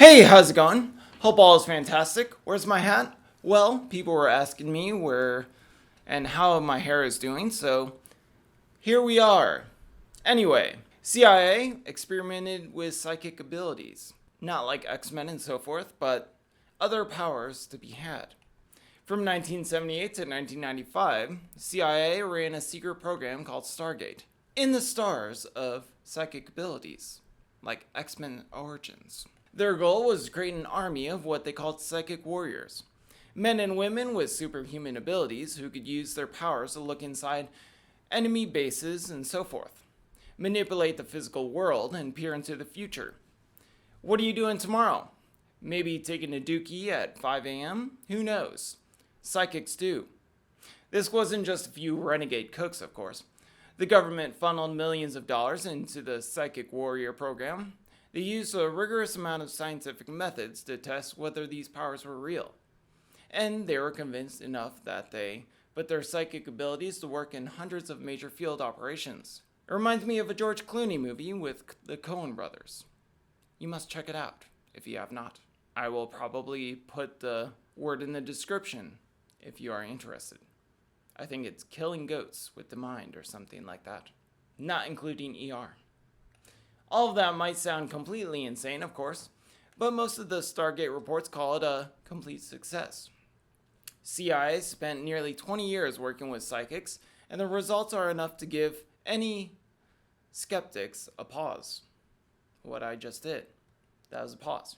Hey, how's it going? Hope all is fantastic. Where's my hat? Well, people were asking me where and how my hair is doing, so here we are. Anyway, CIA experimented with psychic abilities. Not like X-Men and so forth, but other powers to be had. From 1978 to 1995, CIA ran a secret program called Stargate. In the stars of psychic abilities, like X-Men Origins. Their goal was to create an army of what they called psychic warriors. Men and women with superhuman abilities who could use their powers to look inside enemy bases and so forth, manipulate the physical world, and peer into the future. What are you doing tomorrow? Maybe taking a dookie at 5 a.m.? Who knows? Psychics do. This wasn't just a few renegade cooks, of course. The government funneled millions of dollars into the Psychic Warrior program. They used a rigorous amount of scientific methods to test whether these powers were real. And they were convinced enough that they put their psychic abilities to work in hundreds of major field operations. It reminds me of a George Clooney movie with the Coen brothers. You must check it out if you have not. I will probably put the word in the description if you are interested. I think it's Killing Goats with the Mind or something like that. Not including ER. All of that might sound completely insane, of course, but most of the Stargate reports call it a complete success. CIA spent nearly 20 years working with psychics, and the results are enough to give any skeptics a pause. What I just did. That was a pause.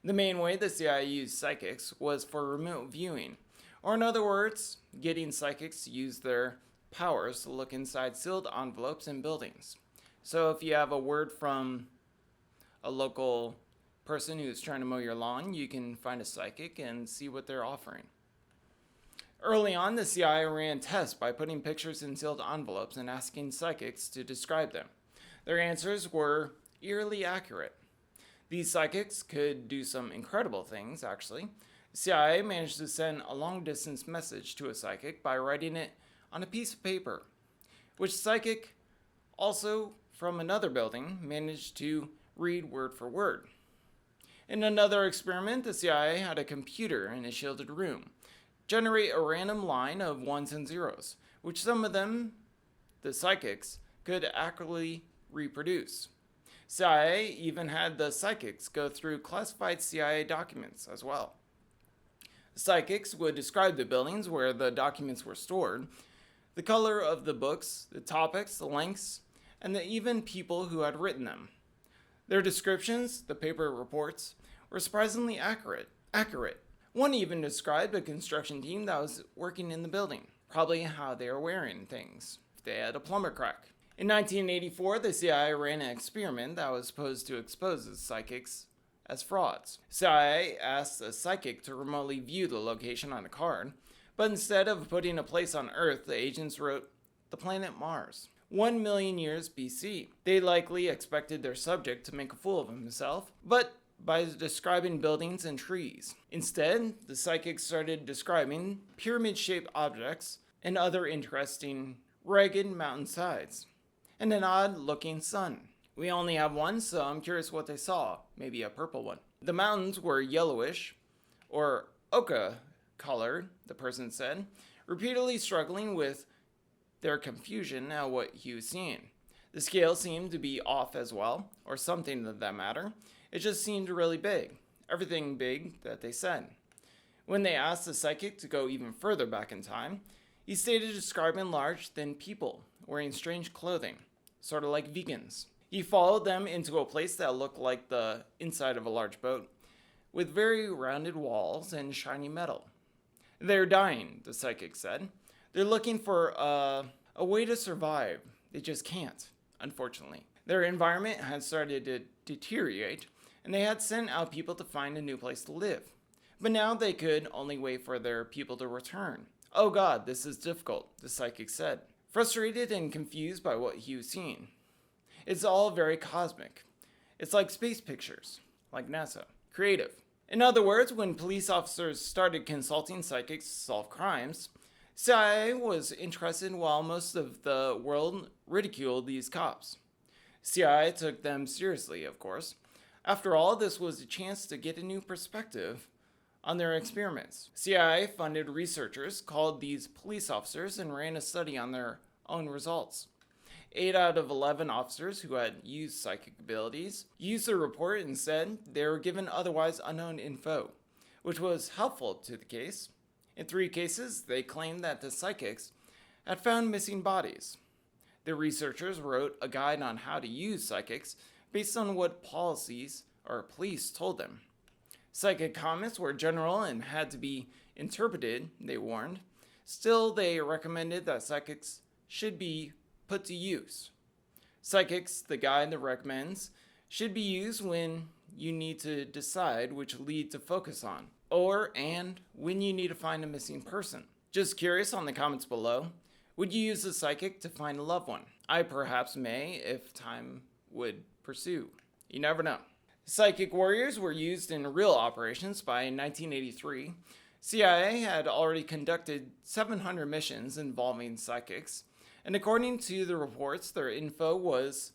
The main way the CIA used psychics was for remote viewing, or in other words, getting psychics to use their powers to look inside sealed envelopes in buildings. So if you have a word from a local person who's trying to mow your lawn, you can find a psychic and see what they're offering. Early on, the CIA ran tests by putting pictures in sealed envelopes and asking psychics to describe them. Their answers were eerily accurate. These psychics could do some incredible things, actually. The CIA managed to send a long-distance message to a psychic by writing it on a piece of paper, which psychic also from another building managed to read word for word. In another experiment, the CIA had a computer in a shielded room generate a random line of ones and zeros, which some of them, the psychics, could accurately reproduce. CIA even had the psychics go through classified CIA documents as well. The psychics would describe the buildings where the documents were stored, the color of the books, the topics, the lengths, and even people who had written them. Their descriptions, the paper reports, were surprisingly accurate. One even described a construction team that was working in the building, probably how they were wearing things, if they had a plumber crack. In 1984, the CIA ran an experiment that was supposed to expose the psychics as frauds. CIA asked a psychic to remotely view the location on a card, but instead of putting a place on Earth, the agents wrote the planet Mars. 1 million years BC. They likely expected their subject to make a fool of himself, but by describing buildings and trees. Instead, the psychic started describing pyramid-shaped objects and other interesting, ragged mountainsides, and an odd-looking sun. We only have one, so I'm curious what they saw. Maybe a purple one. The mountains were yellowish, or ochre colored, the person said, repeatedly struggling with their confusion at what he was seeing. The scale seemed to be off as well, or something of that matter. It just seemed really big. Everything big that they said. When they asked the psychic to go even further back in time, he stated describing large, thin people wearing strange clothing, sort of like vegans. He followed them into a place that looked like the inside of a large boat, with very rounded walls and shiny metal. They're dying, the psychic said. They're looking for a way to survive. They just can't, unfortunately. Their environment had started to deteriorate, and they had sent out people to find a new place to live. But now they could only wait for their people to return. Oh God, this is difficult, the psychic said, frustrated and confused by what he was seeing. It's all very cosmic. It's like space pictures, like NASA. Creative. In other words, when police officers started consulting psychics to solve crimes, CIA was interested while most of the world ridiculed these cops. CIA took them seriously, of course. After all, this was a chance to get a new perspective on their experiments. CIA funded researchers called these police officers and ran a study on their own results. 8 out of 11 officers who had used psychic abilities used the report and said they were given otherwise unknown info, which was helpful to the case. In 3 cases, they claimed that the psychics had found missing bodies. The researchers wrote a guide on how to use psychics based on what police told them. Psychic comments were general and had to be interpreted, they warned. Still, they recommended that psychics should be put to use. Psychics, the guide that recommends, should be used when you need to decide which lead to focus on, and when you need to find a missing person. Just curious on the comments below, would you use a psychic to find a loved one? I perhaps may if time would pursue. You never know. Psychic warriors were used in real operations by 1983. CIA had already conducted 700 missions involving psychics, and according to the reports, their info was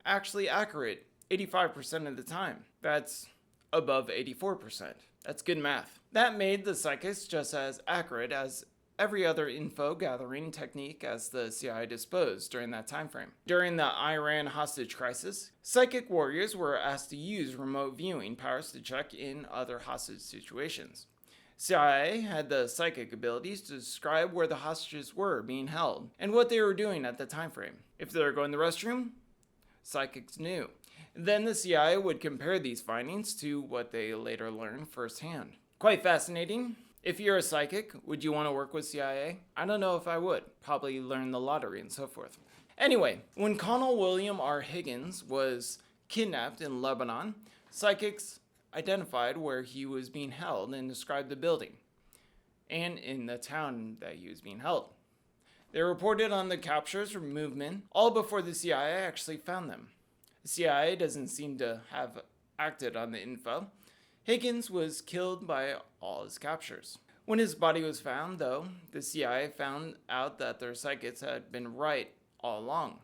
actually accurate 85% of the time. That's above 84%. That's good math. That made the psychics just as accurate as every other info gathering technique as the CIA disposed during that time frame. During the Iran hostage crisis, psychic warriors were asked to use remote viewing powers to check in other hostage situations. CIA had the psychic abilities to describe where the hostages were being held and what they were doing at the time frame. If they were going to the restroom, psychics knew. Then the CIA would compare these findings to what they later learned firsthand. Quite fascinating. If you're a psychic, would you want to work with CIA? I don't know if I would. Probably learn the lottery and so forth. Anyway, when Colonel William R. Higgins was kidnapped in Lebanon, psychics identified where he was being held and described the building and in the town that he was being held. They reported on the captures or movement all before the CIA actually found them. The CIA doesn't seem to have acted on the info. Higgins was killed by all his captures. When his body was found, though, the CIA found out that their psychics had been right all along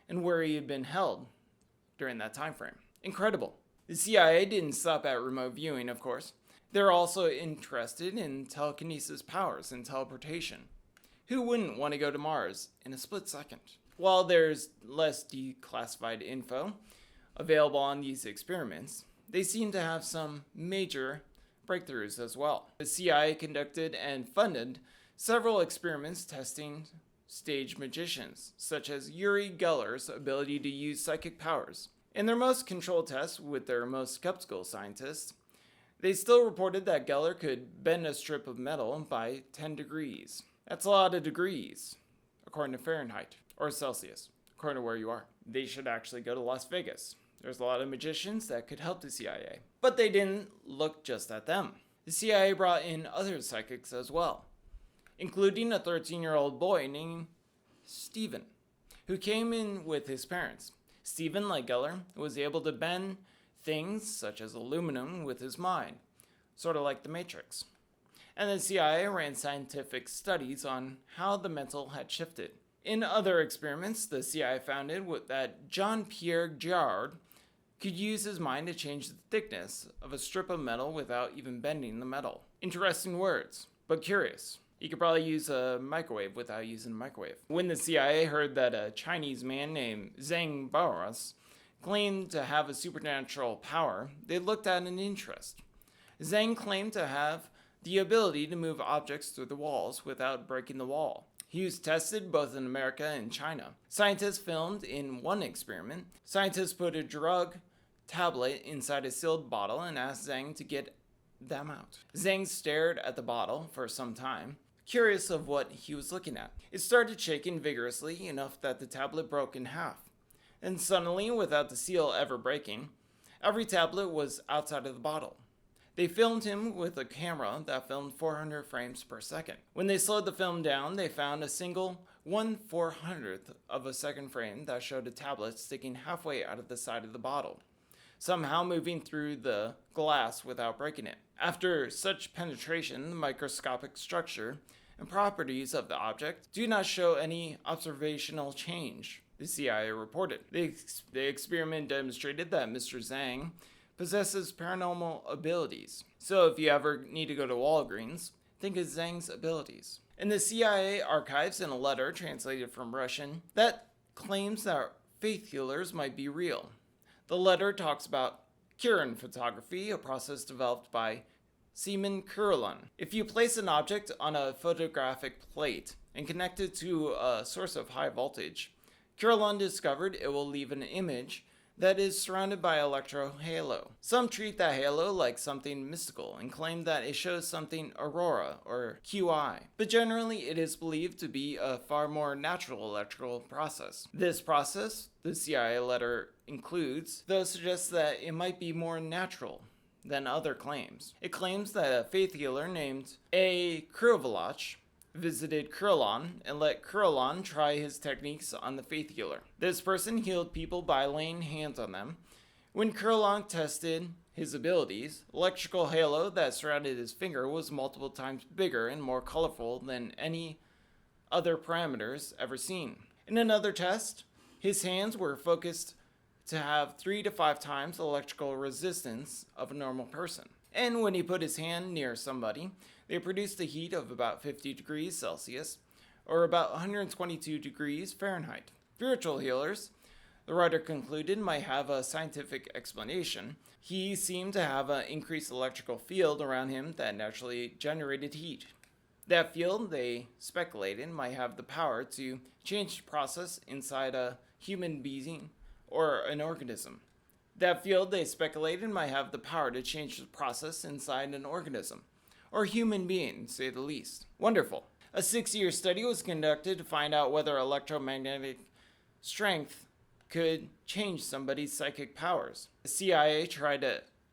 and where he had been held during that time frame. Incredible. The CIA didn't stop at remote viewing, of course. They're also interested in telekinesis powers and teleportation. Who wouldn't want to go to Mars in a split second? While there's less declassified info available on these experiments, they seem to have some major breakthroughs as well. The CIA conducted and funded several experiments testing stage magicians, such as Uri Geller's ability to use psychic powers. In their most controlled tests with their most skeptical scientists, they still reported that Geller could bend a strip of metal by 10 degrees. That's a lot of degrees, according to Fahrenheit, or Celsius, according to where you are. They should actually go to Las Vegas. There's a lot of magicians that could help the CIA. But they didn't look just at them. The CIA brought in other psychics as well, including a 13-year-old boy named Stephen, who came in with his parents. Stephen, like Geller, was able to bend things such as aluminum with his mind, sort of like the Matrix. And the CIA ran scientific studies on how the mental had shifted. In other experiments, the CIA found that Jean-Pierre Girard could use his mind to change the thickness of a strip of metal without even bending the metal. Interesting words, but curious. You could probably use a microwave without using a microwave. When the CIA heard that a Chinese man named Zhang Baoras claimed to have a supernatural power, they looked at an interest. Zhang claimed to have the ability to move objects through the walls without breaking the wall. He was tested both in America and China. Scientists filmed in one experiment. Scientists put a drug tablet inside a sealed bottle and asked Zhang to get them out. Zhang stared at the bottle for some time, curious of what he was looking at. It started shaking vigorously enough that the tablet broke in half. And suddenly, without the seal ever breaking, every tablet was outside of the bottle. They filmed him with a camera that filmed 400 frames per second. When they slowed the film down, they found a single 1/400th of a second frame that showed a tablet sticking halfway out of the side of the bottle, somehow moving through the glass without breaking it. After such penetration, the microscopic structure and properties of the object do not show any observational change, the CIA reported. The experiment demonstrated that Mr. Zhang possesses paranormal abilities. So if you ever need to go to Walgreens, think of Zhang's abilities. In the CIA archives, in a letter translated from Russian that claims that faith healers might be real. The letter talks about Kirin photography, a process developed by Seaman Kurlan. If you place an object on a photographic plate and connect it to a source of high voltage, Kurlan discovered it will leave an image that is surrounded by electro halo. Some treat that halo like something mystical and claim that it shows something aurora or QI, but generally it is believed to be a far more natural electrical process. This process, the CIA letter includes, though suggests that it might be more natural than other claims. It claims that a faith healer named A. Krivolach visited Kurlan and let Kurlan try his techniques on the faith healer. This person healed people by laying hands on them. When Kurlan tested his abilities, electrical halo that surrounded his finger was multiple times bigger and more colorful than any other parameters ever seen. In another test, his hands were focused to have 3 to 5 times the electrical resistance of a normal person. And when he put his hand near somebody, they produced a heat of about 50 degrees Celsius, or about 122 degrees Fahrenheit. Spiritual healers, the writer concluded, might have a scientific explanation. He seemed to have an increased electrical field around him that naturally generated heat. That field, they speculated, might have the power to change the process inside a human being or an organism. That field, they speculated, might have the power to change the process inside an organism, or human being, to say the least. Wonderful. A 6-year study was conducted to find out whether electromagnetic strength could change somebody's psychic powers. The CIA tried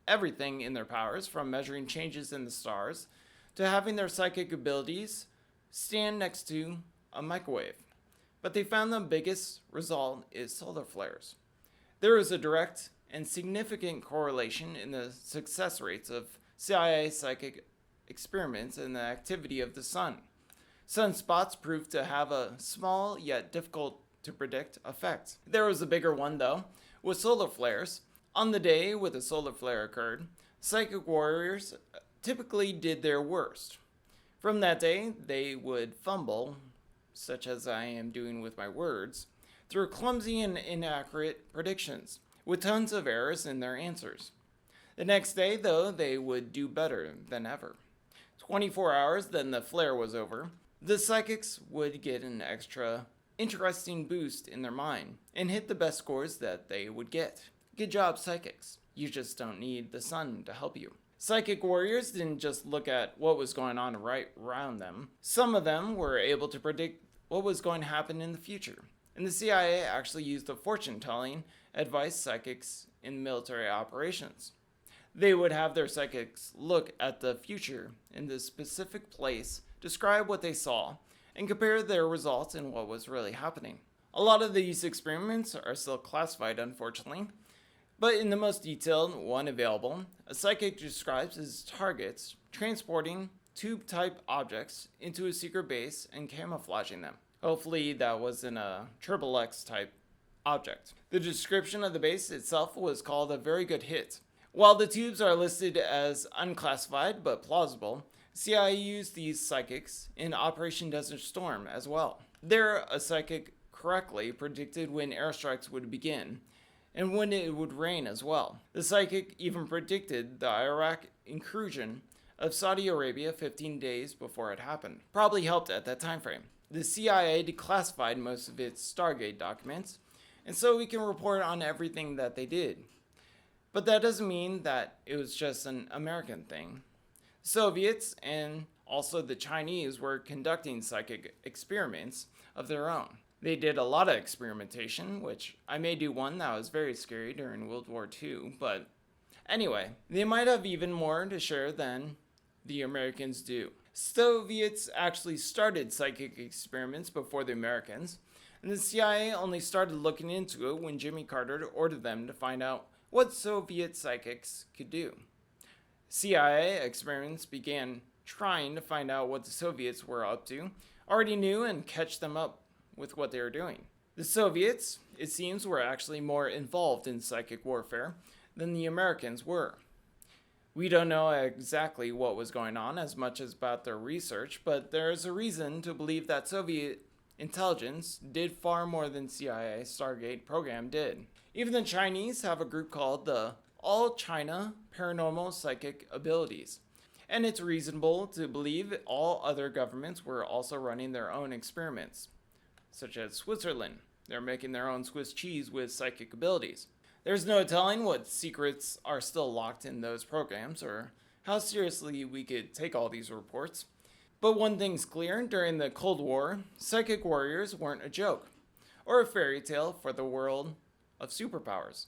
everything in their powers, from measuring changes in the stars to having their psychic abilities stand next to a microwave. But they found the biggest result is solar flares. There is a direct and significant correlation in the success rates of CIA psychic experiments and the activity of the sun. Sunspots proved to have a small yet difficult to predict effect. There was a bigger one though, with solar flares. On the day when a solar flare occurred, psychic warriors typically did their worst. From that day, they would fumble, such as I am doing with my words, through clumsy and inaccurate predictions, with tons of errors in their answers. The next day, though, they would do better than ever. 24 hours, then the flare was over. The psychics would get an extra interesting boost in their mind and hit the best scores that they would get. Good job, psychics. You just don't need the sun to help you. Psychic warriors didn't just look at what was going on right around them. Some of them were able to predict what was going to happen in the future. And the CIA actually used the fortune-telling advice psychics in military operations. They would have their psychics look at the future in the specific place, describe what they saw, and compare their results and what was really happening. A lot of these experiments are still classified, unfortunately, but in the most detailed one available, a psychic describes his targets transporting tube-type objects into a secret base and camouflaging them. Hopefully that wasn't a XXX type object. The description of the base itself was called a very good hit. While the tubes are listed as unclassified but plausible, CIA used these psychics in Operation Desert Storm as well. There, a psychic correctly predicted when airstrikes would begin, and when it would rain as well. The psychic even predicted the Iraq incursion of Saudi Arabia 15 days before it happened. Probably helped at that time frame. The CIA declassified most of its Stargate documents, and so we can report on everything that they did. But that doesn't mean that it was just an American thing. Soviets and also the Chinese were conducting psychic experiments of their own. They did a lot of experimentation, which I may do one that was very scary during World War II, but anyway, they might have even more to share than the Americans do. Soviets actually started psychic experiments before the Americans, and the CIA only started looking into it when Jimmy Carter ordered them to find out what Soviet psychics could do. CIA experiments began trying to find out what the Soviets were up to, already knew, and catch them up with what they were doing. The Soviets, it seems, were actually more involved in psychic warfare than the Americans were. We don't know exactly what was going on as much as about their research, but there is a reason to believe that Soviet intelligence did far more than CIA Stargate program did. Even the Chinese have a group called the All China Paranormal Psychic Abilities, and it's reasonable to believe all other governments were also running their own experiments, such as Switzerland. They're making their own Swiss cheese with psychic abilities. There's no telling what secrets are still locked in those programs or how seriously we could take all these reports. But one thing's clear, during the Cold War, psychic warriors weren't a joke or a fairy tale for the world of superpowers.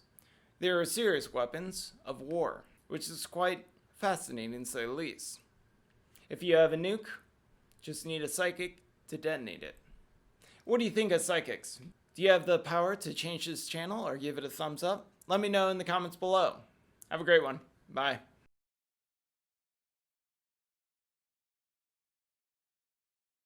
They were serious weapons of war, which is quite fascinating to say the least. If you have a nuke, just need a psychic to detonate it. What do you think of psychics? Do you have the power to change this channel or give it a thumbs up? Let me know in the comments below. Have a great one. Bye.